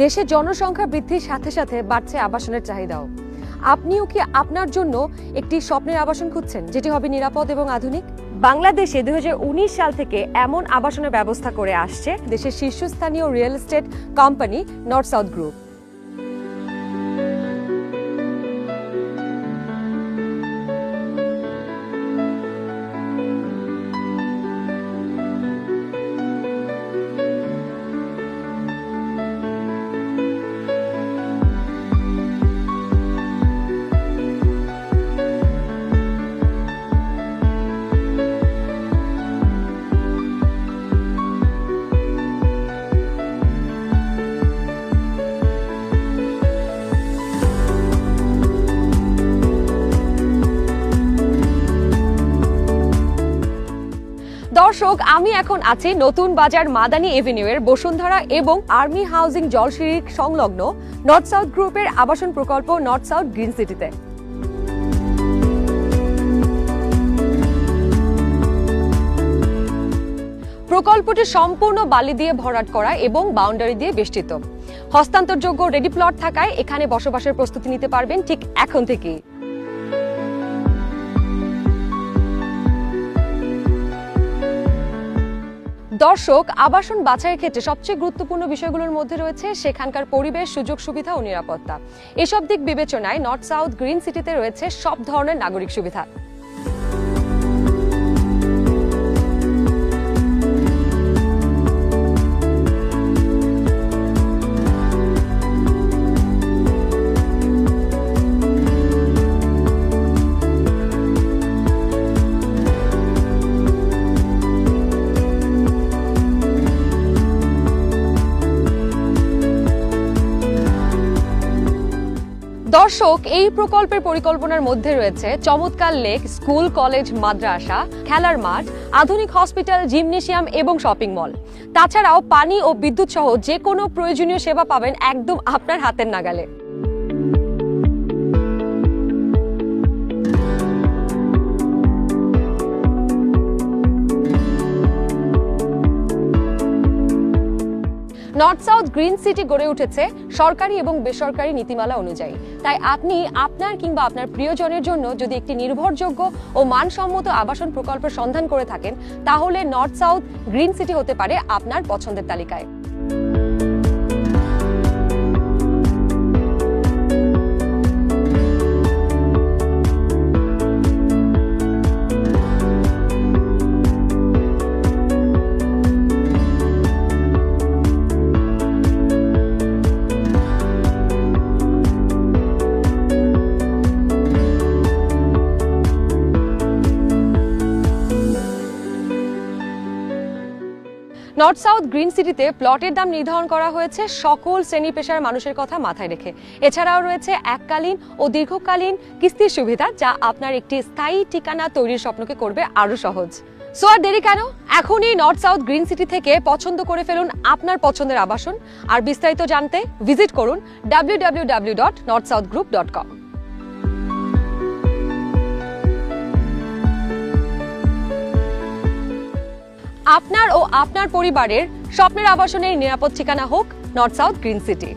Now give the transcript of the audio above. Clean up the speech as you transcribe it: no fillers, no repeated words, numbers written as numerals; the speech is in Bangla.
দেশে জনসংখ্যা বৃদ্ধির সাথে সাথে বাড়ছে আবাসনের চাহিদাও। আপনিও কি আপনার জন্য একটি স্বপ্নের আবাসন খুঁজছেন যেটি হবে নিরাপদ এবং আধুনিক? বাংলাদেশে 2019 সাল থেকে এমন আবাসনের ব্যবস্থা করে আসছে দেশের শীর্ষস্থানীয় real estate company north south group. দর্শক, আমি এখন আছি নতুন বাজার মাদানী এভিনিউয়ের বসুন্ধরা এবং আর্মি হাউজিং জলশিরির সংলগ্ন নর্থ সাউথ গ্রুপের আবাসন প্রকল্প নর্থ সাউথ গ্রিন সিটিতে। প্রকল্পটি সম্পূর্ণ বালি দিয়ে ভরাট করা এবং বাউন্ডারি দিয়ে বেষ্টিত। হস্তান্তরযোগ্য রেডি প্লট থাকায় এখানে বসবাসের প্রস্তুতি নিতে পারবেন ঠিক এখন থেকেই। দর্শক, আবাসন বাছাইয়ের ক্ষেত্রে সবচেয়ে গুরুত্বপূর্ণ বিষয়গুলোর মধ্যে রয়েছে সেখানকার পরিবেশ, সুযোগ সুবিধা ও নিরাপত্তা। এসব দিক বিবেচনায় নর্থ সাউথ গ্রিন সিটিতে রয়েছে সব ধরনের নাগরিক সুবিধা। দর্শক, এই প্রকল্পের পরিকল্পনার মধ্যে রয়েছে চমৎকার লেক, স্কুল, কলেজ, মাদ্রাসা, খেলার মাঠ, আধুনিক হসপিটাল, জিমনেশিয়াম এবং শপিং মল। তাছাড়াও পানি ও বিদ্যুৎ সহ যে কোনো প্রয়োজনীয় সেবা পাবেন একদম আপনার হাতের নাগালে। নর্থ সাউথ গ্রিন সিটি গড়ে উঠেছে সরকারি এবং বেসরকারি নীতিমালা অনুযায়ী। তাই আপনি আপনার কিংবা আপনার প্রিয়জনের জন্য যদি একটি নির্ভরযোগ্য ও মানসম্মত আবাসন প্রকল্পের সন্ধান করে থাকেন, তাহলে নর্থ সাউথ গ্রিন সিটি হতে পারে আপনার পছন্দের তালিকায়। নর্থ সাউথ গ্রিন সিটিতে প্লটের দাম নির্ধারণ করা হয়েছে সকল শ্রেণী পেশার মানুষের কথা মাথায় রেখে। এছাড়াও রয়েছে এককালীন ও দীর্ঘকালীন কিস্তির সুবিধা, যা আপনার একটি স্থায়ী ঠিকানা তৈরির স্বপ্নকে করবে আরো সহজ। সো আর দেরি কেন, এখনই নর্থ সাউথ গ্রিন সিটি থেকে পছন্দ করে ফেলুন আপনার পছন্দের আবাসন। আর বিস্তারিত জানতে ভিজিট করুন www.northsouthgroup.com। আপনার ও আপনার পরিবারের স্বপ্নের আবাসনের নিরাপদ ঠিকানা হোক নর্থ সাউথ গ্রিন সিটি।